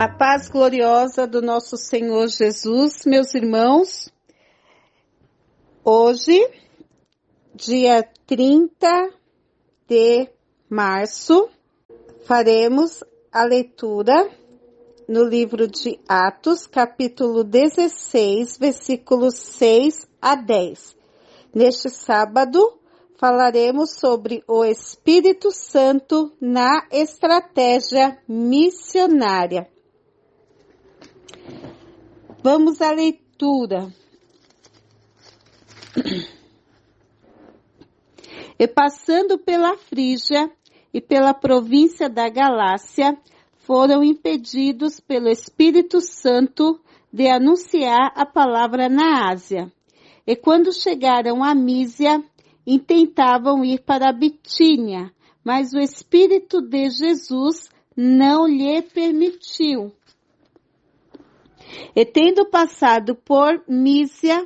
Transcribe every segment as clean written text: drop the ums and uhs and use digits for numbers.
A paz gloriosa do nosso Senhor Jesus, meus irmãos. Hoje, dia 30 de março, faremos a leitura no livro de Atos, capítulo 16, versículos 6 a 10. Neste sábado, falaremos sobre o Espírito Santo na estratégia missionária. Vamos à leitura. E passando pela Frígia e pela província da Galácia, foram impedidos pelo Espírito Santo de anunciar a palavra na Ásia. E quando chegaram a Mísia, intentavam ir para a Bitínia, mas o Espírito de Jesus não lhe permitiu. E tendo passado por Mísia,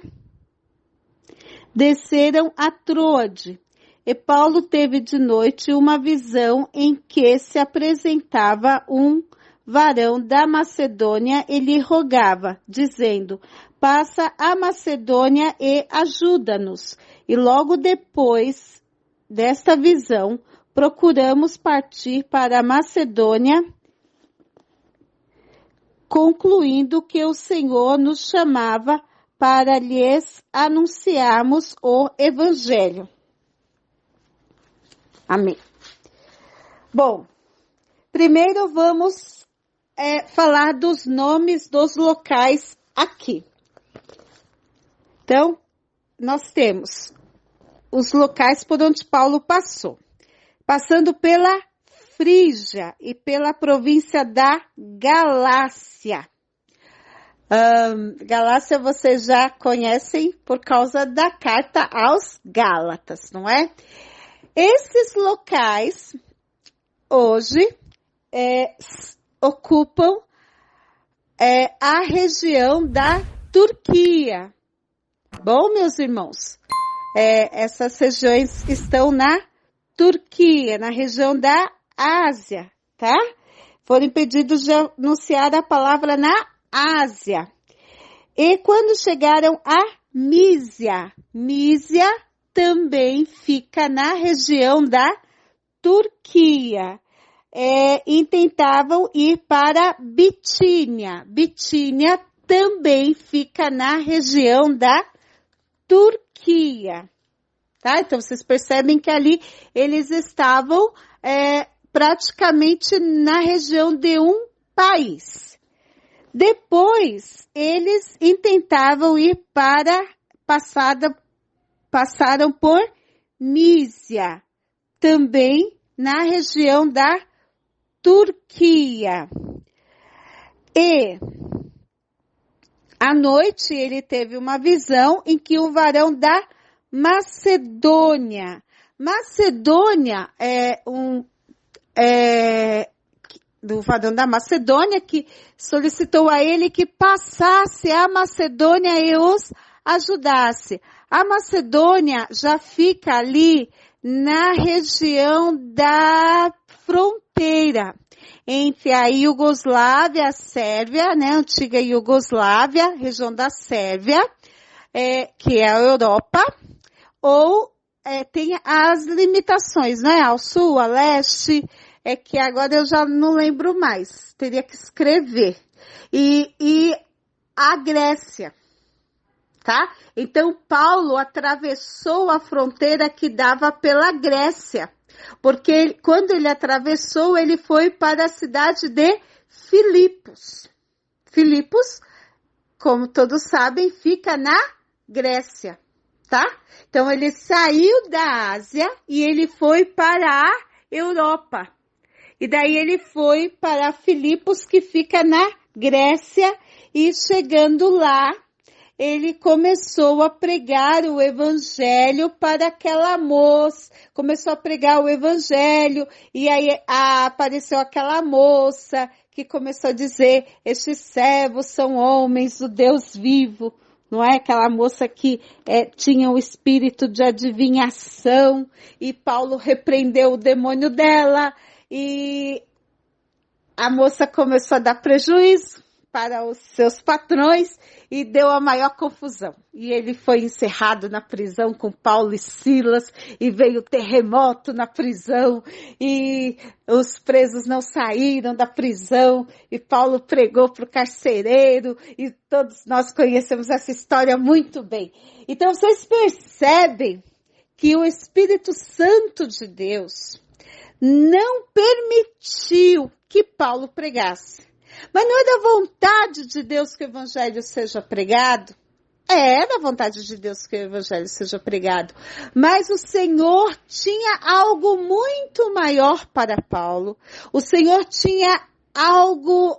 desceram a Troade. E Paulo teve de noite uma visão em que se apresentava um varão da Macedônia e lhe rogava, dizendo: passa a Macedônia e ajuda-nos. E logo depois desta visão, procuramos partir para a Macedônia, concluindo que o Senhor nos chamava para lhes anunciarmos o Evangelho. Amém. Bom, primeiro vamos falar dos nomes dos locais aqui. Então, nós temos os locais por onde Paulo passou. Passando pela Frígia e pela província da Galácia. Galácia vocês já conhecem por causa da carta aos Gálatas, não é? Esses locais hoje ocupam a região da Turquia. Bom, meus irmãos, essas regiões estão na Turquia, na região da Ásia, tá? Foram impedidos de anunciar a palavra na Ásia. E quando chegaram a Mísia, Mísia também fica na região da Turquia. E tentavam ir para Bitínia. Bitínia também fica na região da Turquia. Tá? Então, vocês percebem que ali eles estavam praticamente na região de um país. Depois, eles intentavam ir passaram por Mísia, também na região da Turquia. E à noite ele teve uma visão em que o varão da Macedônia. Macedônia do varão da Macedônia que solicitou a ele que passasse a Macedônia e os ajudasse. A Macedônia já fica ali na região da fronteira entre a Iugoslávia, a Sérvia, né, antiga Iugoslávia, região da Sérvia, que é a Europa, ou tem as limitações, né, ao sul, a leste, que agora eu já não lembro mais, teria que escrever. E a Grécia, tá? Então, Paulo atravessou a fronteira que dava pela Grécia, porque quando ele atravessou, ele foi para a cidade de Filipos. Filipos, como todos sabem, fica na Grécia, tá? Então, ele saiu da Ásia e ele foi para a Europa. E daí ele foi para Filipos, que fica na Grécia, e chegando lá, ele começou a pregar o evangelho para aquela moça, começou a pregar o evangelho, e aí apareceu aquela moça que começou a dizer: estes servos são homens do Deus vivo, não é? Aquela moça que tinha o espírito de adivinhação, e Paulo repreendeu o demônio dela, e a moça começou a dar prejuízo para os seus patrões e deu a maior confusão. E ele foi encerrado na prisão com Paulo e Silas, e veio terremoto na prisão, e os presos não saíram da prisão, e Paulo pregou para o carcereiro, e todos nós conhecemos essa história muito bem. Então vocês percebem que o Espírito Santo de Deus não permitiu que Paulo pregasse. Mas não é da vontade de Deus que o evangelho seja pregado? É da vontade de Deus que o evangelho seja pregado. Mas o Senhor tinha algo muito maior para Paulo. O Senhor tinha algo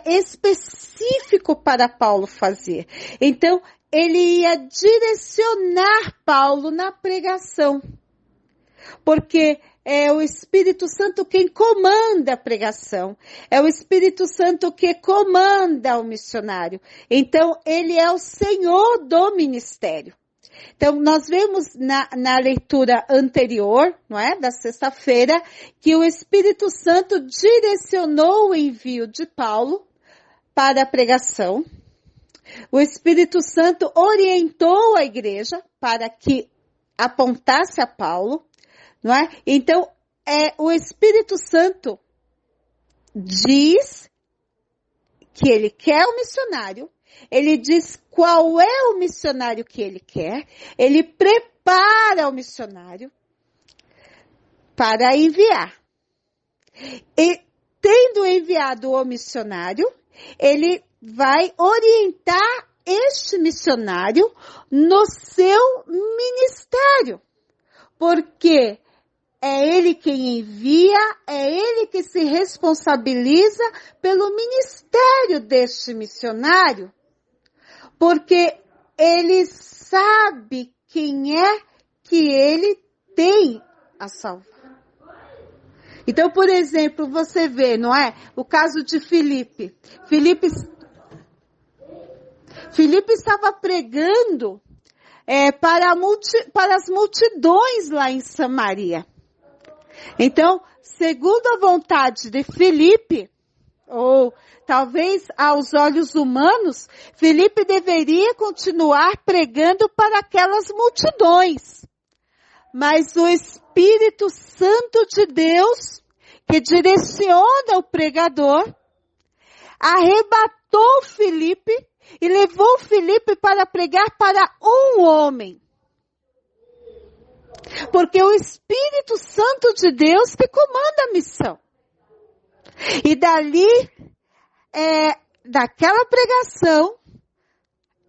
específico para Paulo fazer. Então, ele ia direcionar Paulo na pregação. Porque é o Espírito Santo quem comanda a pregação. É o Espírito Santo que comanda o missionário. Então, ele é o Senhor do ministério. Então, nós vemos na leitura anterior, não é? Da sexta-feira, que o Espírito Santo direcionou o envio de Paulo para a pregação. O Espírito Santo orientou a igreja para que apontasse a Paulo. Não é? Então, o Espírito Santo diz que ele quer o missionário, ele diz qual é o missionário que ele quer, ele prepara o missionário para enviar. E, tendo enviado o missionário, ele vai orientar este missionário no seu ministério. Porque é ele quem envia, é ele que se responsabiliza pelo ministério deste missionário, porque ele sabe quem é que ele tem a salvar. Então, por exemplo, você vê, não é? O caso de Filipe. Filipe estava pregando para as multidões lá em Samaria. Então, segundo a vontade de Filipe, ou talvez aos olhos humanos, Filipe deveria continuar pregando para aquelas multidões. Mas o Espírito Santo de Deus, que direciona o pregador, arrebatou Filipe e levou Filipe para pregar para um homem. Porque o Espírito Santo de Deus que comanda a missão. E dali, daquela pregação,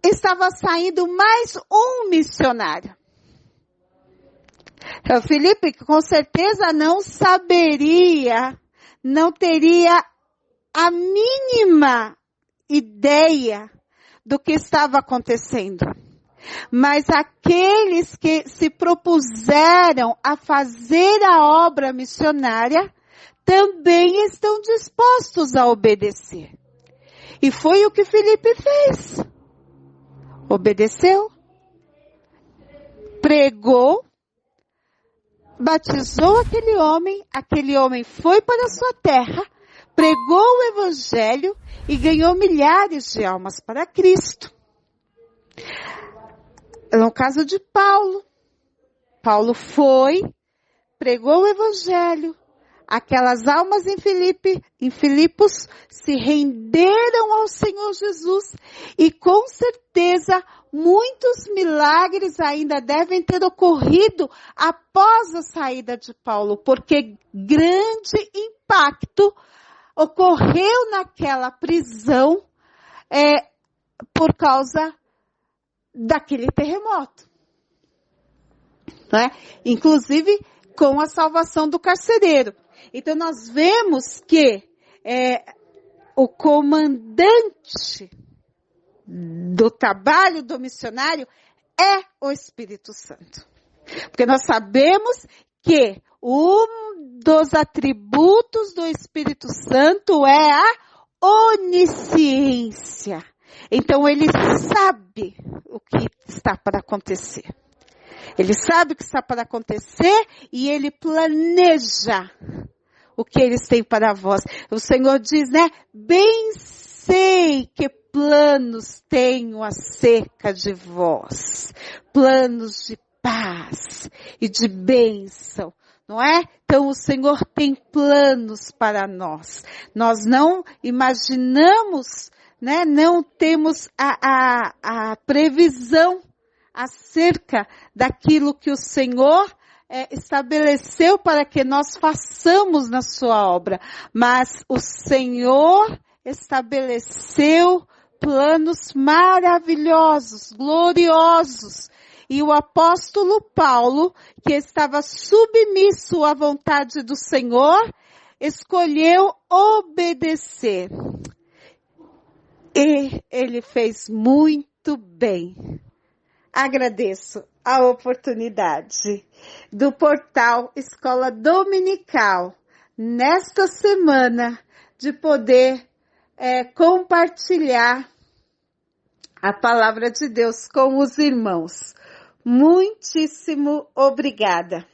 estava saindo mais um missionário. Então, Filipe com certeza não saberia, não teria a mínima ideia do que estava acontecendo. Mas aqueles que se propuseram a fazer a obra missionária também estão dispostos a obedecer. E foi o que Filipe fez. Obedeceu, pregou, batizou aquele homem foi para a sua terra, pregou o evangelho e ganhou milhares de almas para Cristo. No caso de Paulo, Paulo foi, pregou o evangelho, aquelas almas em Filipos se renderam ao Senhor Jesus e com certeza muitos milagres ainda devem ter ocorrido após a saída de Paulo, porque grande impacto ocorreu naquela prisão por causa daquele terremoto. Né? Inclusive com a salvação do carcereiro. Então nós vemos que o comandante do trabalho do missionário é o Espírito Santo. Porque nós sabemos que um dos atributos do Espírito Santo é a onisciência. Então ele sabe o que está para acontecer. Ele sabe o que está para acontecer e ele planeja o que eles têm para vós. O Senhor diz, né? Bem sei que planos tenho acerca de vós. Planos de paz e de bênção. Não é? Então o Senhor tem planos para nós. Nós não imaginamos, né? Não temos a previsão acerca daquilo que o Senhor estabeleceu para que nós façamos na sua obra. Mas o Senhor estabeleceu planos maravilhosos, gloriosos. E o apóstolo Paulo, que estava submisso à vontade do Senhor, escolheu obedecer. E ele fez muito bem. Agradeço a oportunidade do portal Escola Dominical, nesta semana, de poder compartilhar a palavra de Deus com os irmãos. Muitíssimo obrigada.